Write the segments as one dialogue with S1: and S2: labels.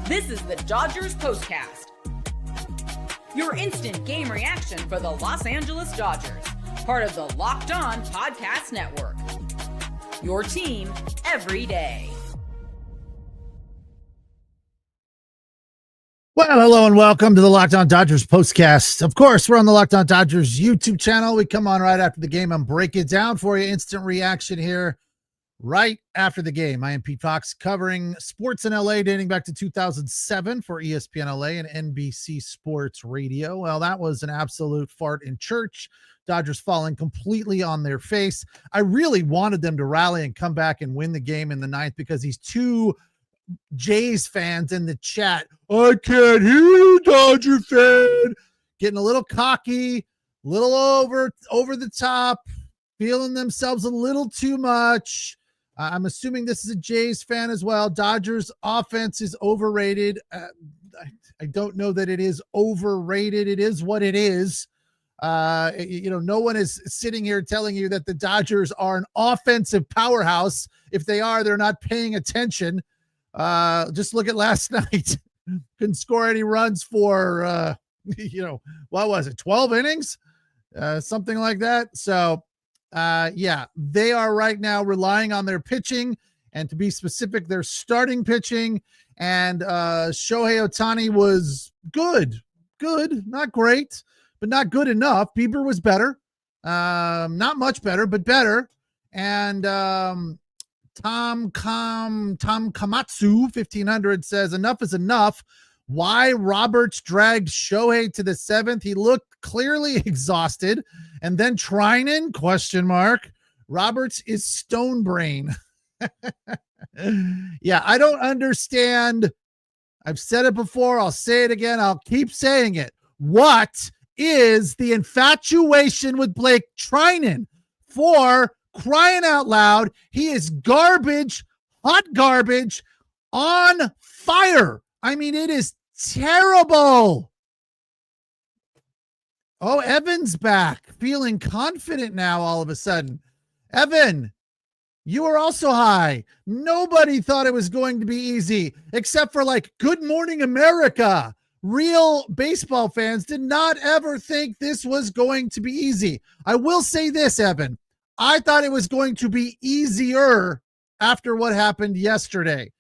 S1: This is the Dodgers Postcast, your instant game reaction for the Los Angeles Dodgers, part of the Locked On Podcast Network. Your team every day.
S2: Well, hello and welcome to the Locked On Dodgers Postcast. Of course, we're on the Locked On Dodgers YouTube channel. We come on right after the game and break it down for you. Instant reaction here right after the game. I am Pete Fox, covering sports in LA dating back to 2007 for ESPN LA and NBC Sports Radio. Well, that was an absolute fart in church. Dodgers falling completely on their face. I really wanted them to rally and come back and win the game in the ninth because these two Jays fans in the chat, I can't hear you, Dodger fan, getting a little cocky, little over the top, feeling themselves a little too much. I'm assuming this is a Jays fan as well. Dodgers offense is overrated. I don't know that it is overrated. It is what it is. No one is sitting here telling you that the Dodgers are an offensive powerhouse. If they are, they're not paying attention. Just look at last night. Couldn't score any runs for, what was it? 12 innings, something like that. So, they are right now relying on their pitching, and to be specific, their starting pitching. And Shohei Ohtani was good, not great, but not good enough. Bieber was better, not much better, but better. And Tom Kamatsu 1500 says, enough is enough. Why Roberts dragged Shohei to the seventh? He looked clearly exhausted. And then Trinen, ? Roberts is stone brain. Yeah, I don't understand. I've said it before. I'll say it again. I'll keep saying it. What is the infatuation with Blake Trinen? For crying out loud, he is garbage, hot garbage, on fire. I mean, it is terrible. Oh, Evan's back, feeling confident now all of a sudden. Evan, you are also high. Nobody thought it was going to be easy, except for Good Morning America. Real baseball fans did not ever think this was going to be easy. I will say this, Evan. I thought it was going to be easier after what happened yesterday.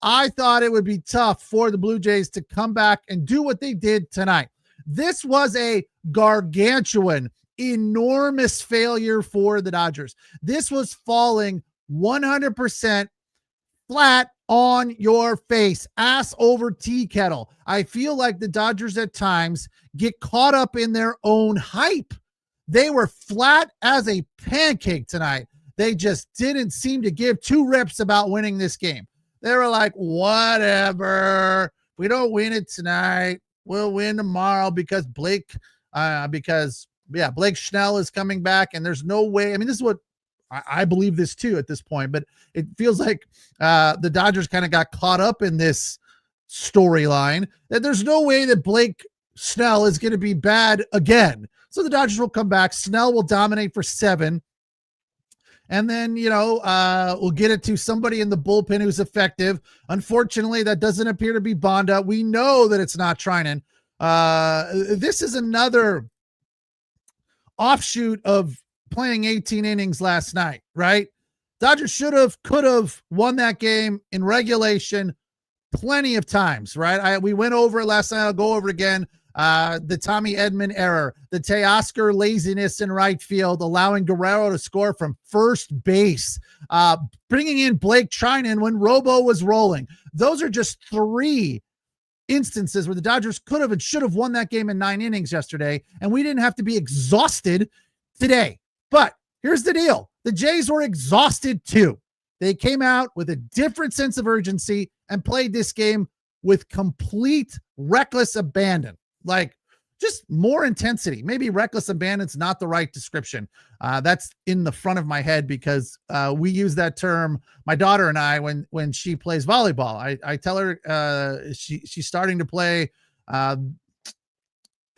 S2: I thought it would be tough for the Blue Jays to come back and do what they did tonight. This was a gargantuan, enormous failure for the Dodgers. This was falling 100% flat on your face, ass over tea kettle. I feel like the Dodgers at times get caught up in their own hype. They were flat as a pancake tonight. They just didn't seem to give two rips about winning this game. They were like, whatever. We don't win it tonight. We'll win tomorrow because Blake Snell is coming back, and there's no way. I mean, this is what I believe this too at this point, but it feels like the Dodgers kind of got caught up in this storyline that there's no way that Blake Snell is going to be bad again. So the Dodgers will come back. Snell will dominate for 7. And then, we'll get it to somebody in the bullpen who's effective. Unfortunately, that doesn't appear to be Bonda. We know that it's not Trinen. This is another offshoot of playing 18 innings last night, right? Dodgers could have won that game in regulation plenty of times, right? We went over it last night. I'll go over it again. The Tommy Edman error, the Teoscar laziness in right field, allowing Guerrero to score from first base, bringing in Blake Trinen when Robo was rolling. Those are just 3 instances where the Dodgers could have and should have won that game in 9 innings yesterday, and we didn't have to be exhausted today. But here's the deal. The Jays were exhausted too. They came out with a different sense of urgency and played this game with complete reckless abandon. Just more intensity. Maybe reckless abandon's not the right description. That's in the front of my head because we use that term, my daughter and I, when she plays volleyball. I tell her she's starting to play a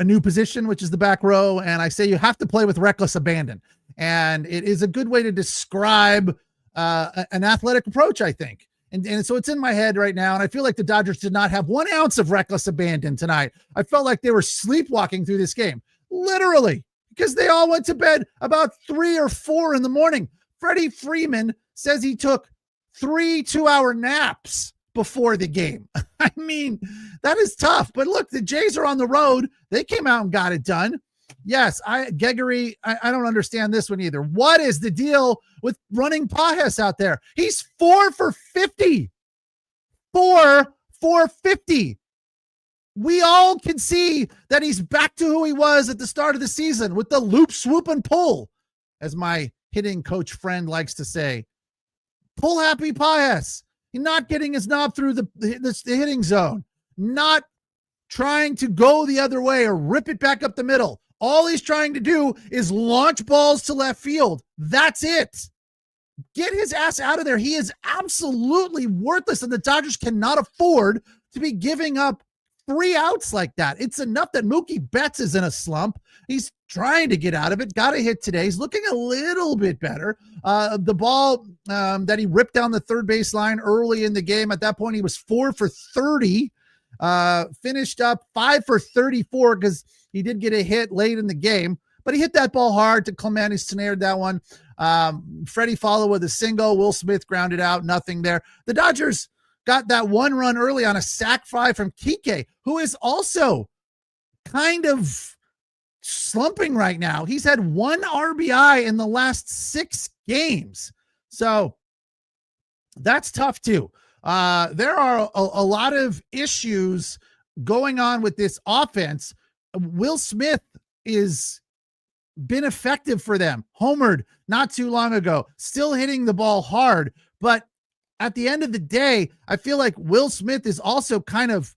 S2: new position, which is the back row, and I say you have to play with reckless abandon. And it is a good way to describe an athletic approach, I think. And so it's in my head right now. And I feel like the Dodgers did not have 1 ounce of reckless abandon tonight. I felt like they were sleepwalking through this game, literally, because they all went to bed about 3 or 4 in the morning. Freddie Freeman says he took 3 2-hour naps before the game. I mean, that is tough. But look, the Jays are on the road. They came out and got it done. Yes, Gregory, I don't understand this one either. What is the deal with running Pajes out there? He's 4 for 50. 4 for 50. We all can see that he's back to who he was at the start of the season with the loop, swoop, and pull, as my hitting coach friend likes to say. Pull happy Pajes. He's not getting his knob through the hitting zone, not trying to go the other way or rip it back up the middle. All he's trying to do is launch balls to left field. That's it. Get his ass out of there. He is absolutely worthless, and the Dodgers cannot afford to be giving up 3 outs like that. It's enough that Mookie Betts is in a slump. He's trying to get out of it. Got a hit today. He's looking a little bit better. The ball that he ripped down the third baseline early in the game, at that point he was 4 for 30. Finished up 5 for 34 because he did get a hit late in the game, but he hit that ball hard to Clemente, snared that one. Freddie followed with a single. Will Smith grounded out, nothing there. The Dodgers got that 1 run early on a sac fly from Kike, who is also kind of slumping right now. He's had 1 RBI in the last 6 games. So that's tough too. There are a lot of issues going on with this offense. Will Smith is been effective for them. Homered not too long ago, still hitting the ball hard. But at the end of the day, I feel like Will Smith is also kind of,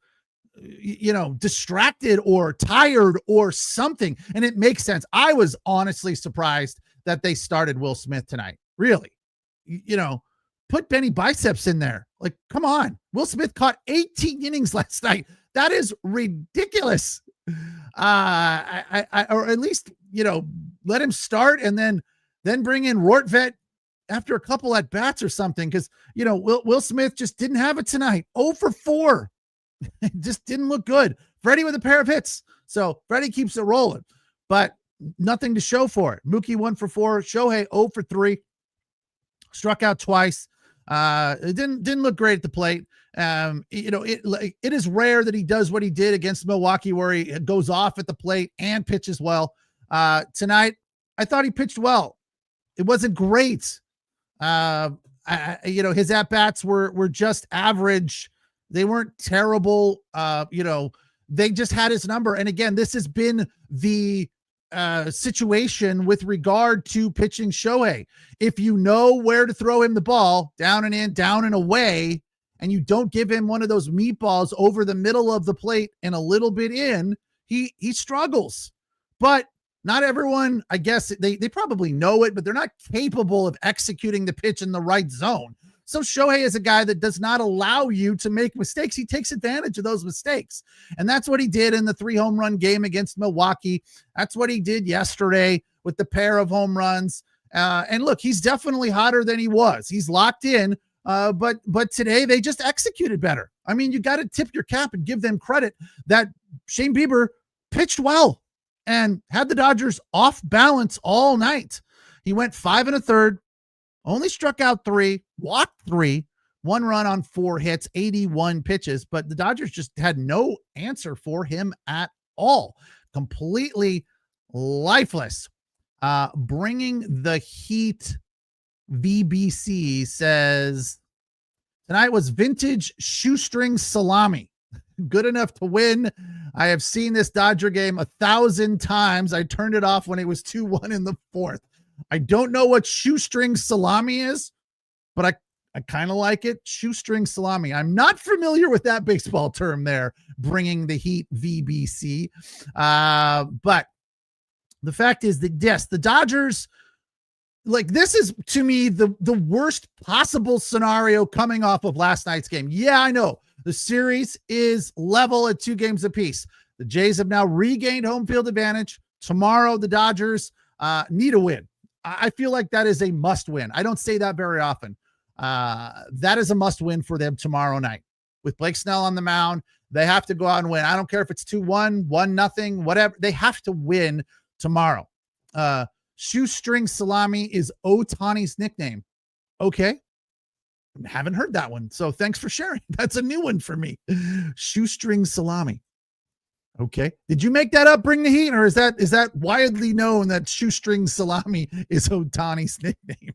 S2: distracted or tired or something. And it makes sense. I was honestly surprised that they started Will Smith tonight. Really, put Benny Biceps in there. Like, come on. Will Smith caught 18 innings last night. That is ridiculous. Or at least, let him start and then bring in Rortvet after a couple at bats or something. Cause Will Smith just didn't have it tonight. 0 for 4. It just didn't look good. Freddie with a pair of hits. So Freddie keeps it rolling, but nothing to show for it. Mookie 1 for 4, Shohei 0 for 3, struck out twice. It didn't look great at the plate. It is rare that he does what he did against Milwaukee, where he goes off at the plate and pitches well. Tonight, I thought he pitched well. It wasn't great. His at-bats were just average. They weren't terrible. They just had his number. And again, this has been the situation with regard to pitching Shohei. If you know where to throw him the ball, down and in, down and away, and you don't give him one of those meatballs over the middle of the plate and a little bit in, he struggles. But not everyone, I guess they probably know it, but they're not capable of executing the pitch in the right zone. So Shohei is a guy that does not allow you to make mistakes. He takes advantage of those mistakes. And that's what he did in the 3 home run game against Milwaukee. That's what he did yesterday with the pair of home runs. And look, he's definitely hotter than he was. He's locked in. But today they just executed better. I mean, you got to tip your cap and give them credit that Shane Bieber pitched well and had the Dodgers off balance all night. He went 5 1/3, only struck out 3, walked 3, 1 run on 4 hits, 81 pitches, but the Dodgers just had no answer for him at all. Completely lifeless. Bringing the heat. VBC says tonight was vintage shoestring salami. Good enough to win. I have seen this Dodger game 1,000 times. I turned it off when it was 2-1 in the 4th. I don't know what shoestring salami is, but I kind of like it. Shoestring salami. I'm not familiar with that baseball term there, bringing the heat VBC. But the fact is that, yes, the Dodgers, like, this is, to me, the worst possible scenario coming off of last night's game. Yeah, I know the series is level at 2 games apiece. The Jays have now regained home field advantage. Tomorrow, the Dodgers need a win. I feel like that is a must win. I don't say that very often. That is a must win for them tomorrow night. With Blake Snell on the mound, they have to go out and win. I don't care if it's 2-1, 1-0, whatever. They have to win tomorrow. Shoestring Salami is Ohtani's nickname. Okay. Haven't heard that one. So thanks for sharing. That's a new one for me. Shoestring Salami. Okay. Did you make that up, Bring the Heat? Or is that widely known that Shoestring Salami is Ohtani's nickname?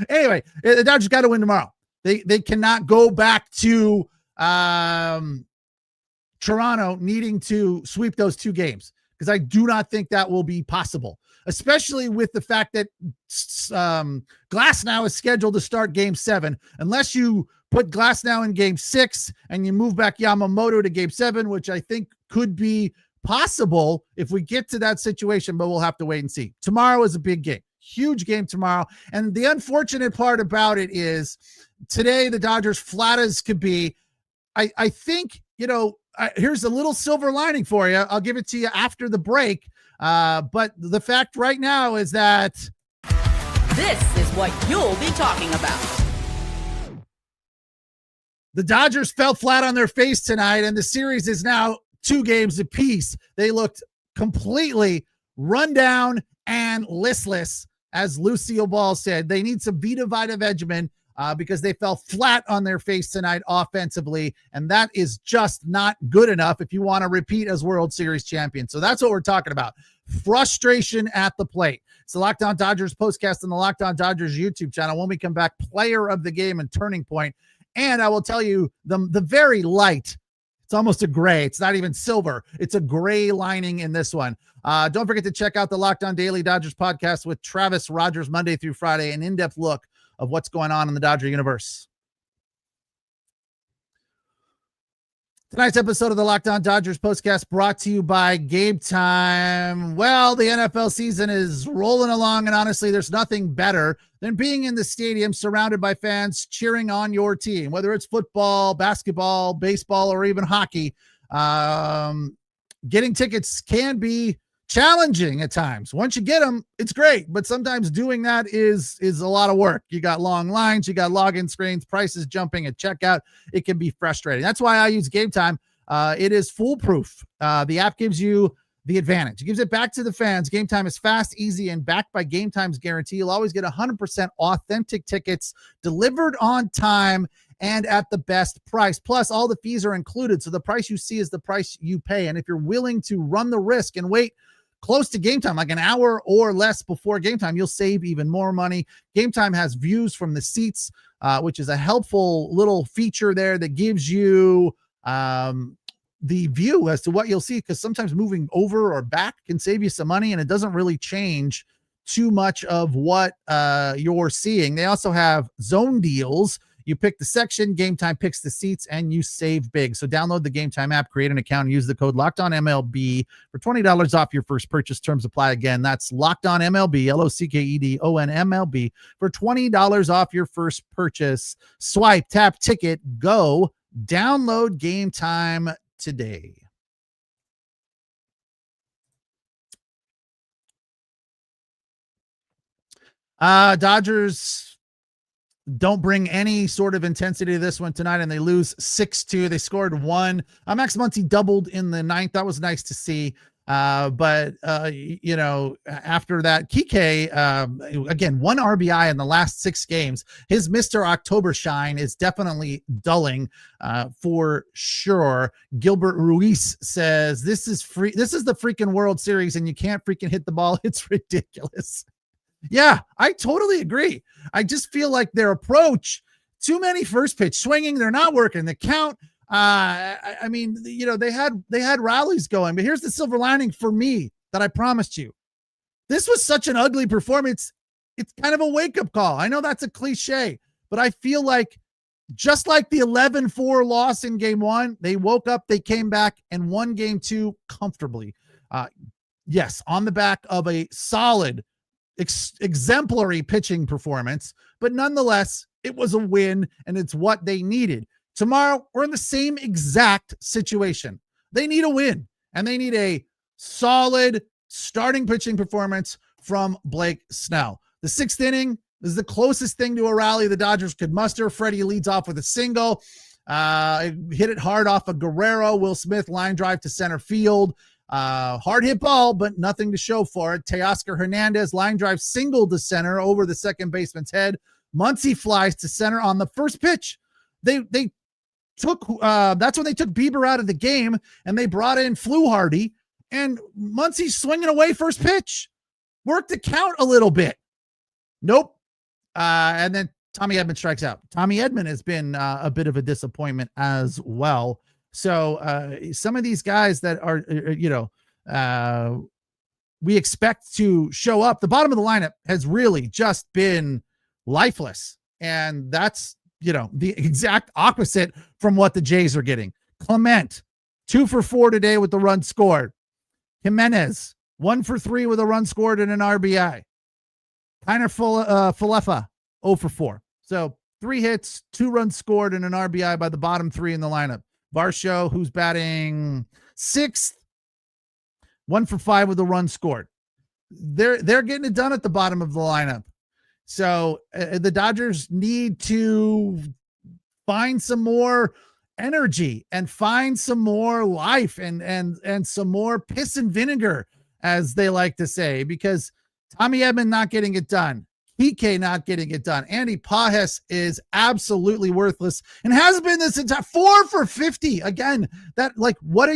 S2: Anyway, the Dodgers got to win tomorrow. They cannot go back to Toronto needing to sweep those 2 games, because I do not think that will be possible, especially with the fact that Glasnow is scheduled to start game 7. Unless you put Glasnow in game 6 and you move back Yamamoto to game 7, which I think could be possible if we get to that situation, but we'll have to wait and see. Tomorrow is a big game, huge game tomorrow. And the unfortunate part about it is today the Dodgers, flat as could be, I think, here's a little silver lining for you. I'll give it to you after the break. But the fact right now is that
S1: this is what you'll be talking about.
S2: The Dodgers fell flat on their face tonight, and the series is now 2 games apiece. They looked completely run down and listless, as Lucille Ball said. They need some Vita Vegemin because they fell flat on their face tonight offensively, and that is just not good enough if you want to repeat as World Series champions. So that's what we're talking about. Frustration at the plate. It's the Locked On Dodgers postcast on the Locked On Dodgers YouTube channel. When we come back, player of the game and turning point. And I will tell you the very light, it's almost a gray. It's not even silver. It's a gray lining in this one. Don't forget to check out the Locked On Daily Dodgers podcast with Travis Rogers Monday through Friday, an in-depth look of what's going on in the Dodger universe. Tonight's episode of the Locked On Dodgers postcast brought to you by Game Time. Well, the NFL season is rolling along, and honestly, there's nothing better than being in the stadium surrounded by fans cheering on your team, whether it's football, basketball, baseball, or even hockey. Getting tickets can be challenging at times. Once you get them, it's great, but sometimes doing that is a lot of work. You got long lines, you got login screens, prices jumping at checkout. It can be frustrating. That's why I use Game Time. It is foolproof. The app gives you the advantage. It gives it back to the fans. Game Time is fast, easy, and backed by Game Time's guarantee. You'll always get 100% authentic tickets delivered on time and at the best price. Plus, all the fees are included, so the price you see is the price you pay. And if you're willing to run the risk and wait close to game time, like an hour or less before game time, you'll save even more money. Game Time has views from the seats, which is a helpful little feature there that gives you the view as to what you'll see, because sometimes moving over or back can save you some money, and it doesn't really change too much of what you're seeing. They also have zone deals. You pick the section, Game Time picks the seats, and you save big. So download the Game Time app, create an account, and use the code LOCKEDONMLB for $20 off your first purchase. Terms apply. Again, that's LOCKEDONMLB, LOCKEDONMLB, for $20 off your first purchase. Swipe, tap, ticket, go. Download Game Time today. Dodgers don't bring any sort of intensity to this one tonight, and they lose 6-2. They scored 1. Max Muncy doubled in the 9th. That was nice to see. But after that, Kike, again, 1 RBI in the last 6 games. His Mr. October shine is definitely dulling for sure. Gilbert Ruiz says, this is the freaking World Series, and you can't freaking hit the ball. It's ridiculous. Yeah, I totally agree. I just feel like their approach, too many first pitch swinging. They're not working the count. I mean, they had rallies going, but here's the silver lining for me that I promised you. This was such an ugly performance. It's kind of a wake-up call. I know that's a cliche, but I feel like just like the 11-4 loss in game 1, they woke up, they came back and won game 2 comfortably. Yes, on the back of a solid, exemplary pitching performance, but nonetheless, it was a win, and it's what they needed. Tomorrow, we're in the same exact situation. They need a win, and they need a solid starting pitching performance from Blake Snell. The 6th inning, This is the closest thing to a rally the Dodgers could muster. Freddie leads off with a single. Hit it hard off of Guerrero. Will Smith line drive to center field. Hard hit ball, but nothing to show for it. Teoscar Hernandez line drive single to center over the second baseman's head. Muncy flies to center on the first pitch. They took that's when they took Bieber out of the game and they brought in Fluharty, and Muncy's swinging away first pitch. Worked the count a little bit. Nope. And then Tommy Edman strikes out. Tommy Edman has been a bit of a disappointment as well. So some of these guys that are, we expect to show up, the bottom of the lineup has really just been lifeless. And that's, the exact opposite from what the Jays are getting. Clement, 2 for 4 today with the run scored. Jimenez, 1 for 3 with a run scored and an RBI. Kiner Falefa, 0 for 4. So 3 hits, 2 runs scored, and an RBI by the bottom 3 in the lineup. Varsho, who's batting 6th, 1 for 5 with a run scored. They're getting it done at the bottom of the lineup. So the Dodgers need to find some more energy and find some more life and some more piss and vinegar, as they like to say, because Tommy Edman not getting it done. PK not getting it done. Andy Pajes is absolutely worthless and has been this entire 4 for 50. Again, what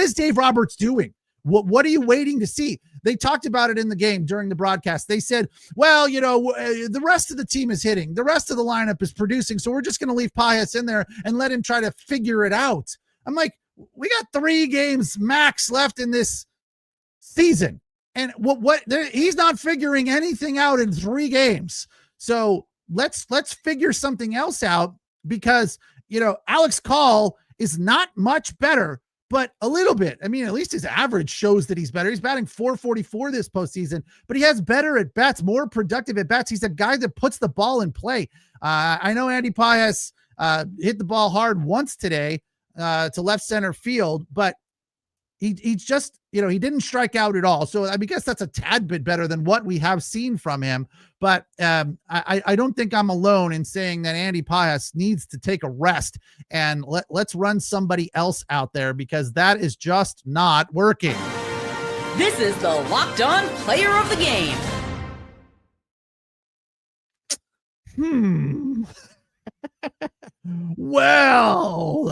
S2: is Dave Roberts doing? What are you waiting to see? They talked about it in the game during the broadcast. They said, well, the rest of the team is hitting. The rest of the lineup is producing. So we're just going to leave Pajes in there and let him try to figure it out. I'm like, we got 3 games max left in this season. And he's not figuring anything out in 3 games. So let's figure something else out, because, Alex Call is not much better, but a little bit. I mean, at least his average shows that he's better. He's batting .444 this postseason, but he has better at bats, more productive at bats. He's a guy that puts the ball in play. I know Andy Pajes hit the ball hard once today to left center field, but he just, he didn't strike out at all. So I guess that's a tad bit better than what we have seen from him. But I don't think I'm alone in saying that Andy Pajes needs to take a rest and let's run somebody else out there, because that is just not working.
S1: This is the Locked On Player of the Game.
S2: Well,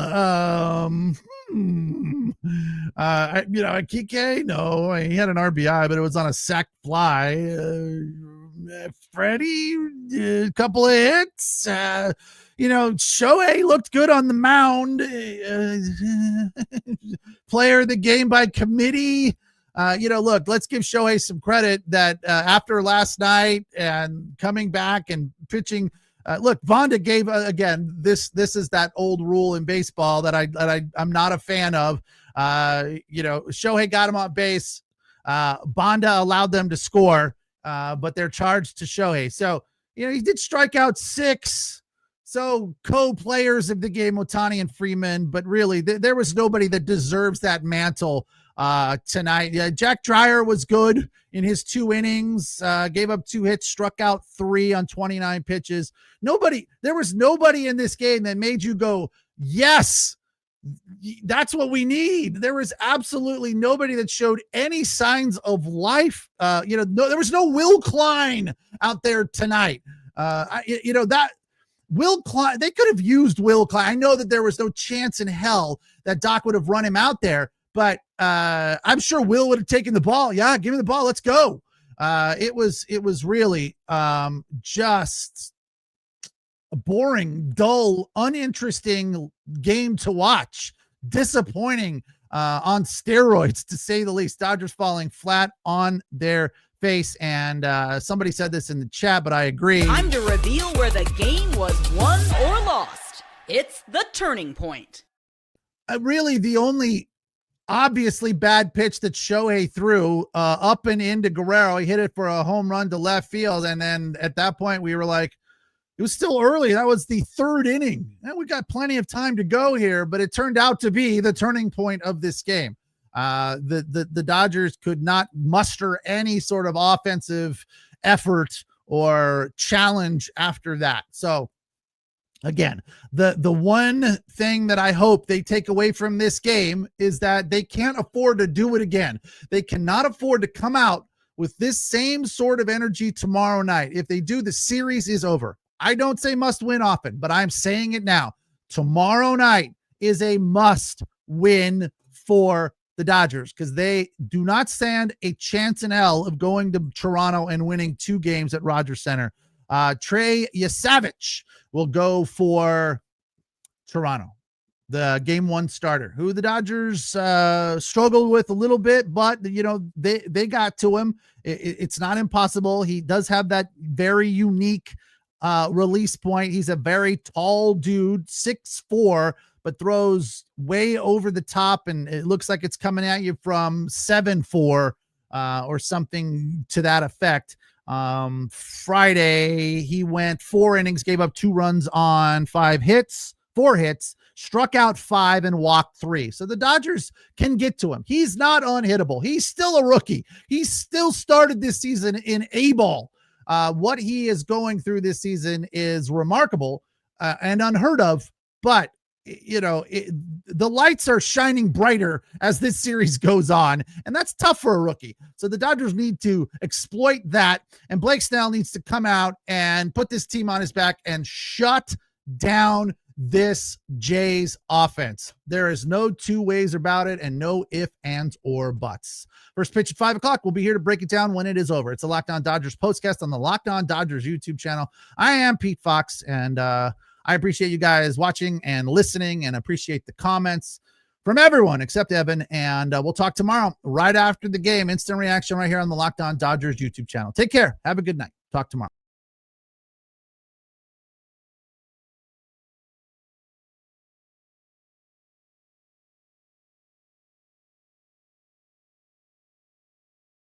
S2: Kike, no, he had an RBI, but it was on a sac fly. Freddie, a couple of hits. Shohei looked good on the mound. Player of the game by committee. Look, let's give Shohei some credit that after last night and coming back and pitching. Look, Vonda gave again. This is that old rule in baseball that I'm not a fan of. Shohei got him on base. Bonda allowed them to score, but they're charged to Shohei. So he did strike out 6. So co-players of the game, Ohtani and Freeman, but really there was nobody that deserves that mantle tonight. Jack Dreyer was good in his 2 innings, gave up 2 hits, struck out 3 on 29 pitches. There was nobody in this game that made you go, yes, that's what we need. There was absolutely nobody that showed any signs of life. There was no Will Klein out there tonight. That Will Klein, they could have used Will Klein. I know that there was no chance in hell that Doc would have run him out there, but I'm sure Will would have taken the ball. Yeah, give me the ball. Let's go. It was really just a boring, dull, uninteresting game to watch. Disappointing on steroids, to say the least. Dodgers falling flat on their face. And somebody said this in the chat, but I agree.
S1: Time to reveal where the game was won or lost. It's the turning point.
S2: Really, the only obviously bad pitch that Shohei threw up and into Guerrero. He hit it for a home run to left field. And then at that point, we were like, it was still early. That was the 3rd inning. And we got plenty of time to go here, but it turned out to be the turning point of this game. The Dodgers could not muster any sort of offensive effort or challenge after that. So again, the one thing that I hope they take away from this game is that they can't afford to do it again. They cannot afford to come out with this same sort of energy tomorrow night. If they do, the series is over. I don't say must win often, but I'm saying it now. Tomorrow night is a must win for the Dodgers because they do not stand a chance in hell of going to Toronto and winning 2 games at Rogers Center. Trey Yasavich will go for Toronto, the game 1 starter, who the Dodgers struggled with a little bit, but they got to him. It's not impossible. He does have that very unique release point. He's a very tall dude, 6'4", but throws way over the top, and it looks like it's coming at you from 7'4" or something to that effect. Friday, he went 4 innings, gave up 2 runs on 4 hits, struck out 5 and walked 3. So the Dodgers can get to him. He's not unhittable. He's still a rookie. He still started this season in A-ball. What he is going through this season is remarkable and unheard of, but the lights are shining brighter as this series goes on, and that's tough for a rookie. So the Dodgers need to exploit that, and Blake Snell needs to come out and put this team on his back and shut down this Jays offense. There is no 2 ways about it, and no ifs, ands, or buts. First pitch at 5 o'clock. We'll be here to break it down when it is over. It's a Locked On Dodgers postcast on the Locked On Dodgers YouTube channel. I am Pete Fox, and I appreciate you guys watching and listening, and appreciate the comments from everyone except Evan. And we'll talk tomorrow right after the game. Instant reaction right here on the Locked On Dodgers YouTube channel. Take care. Have a good night. Talk tomorrow.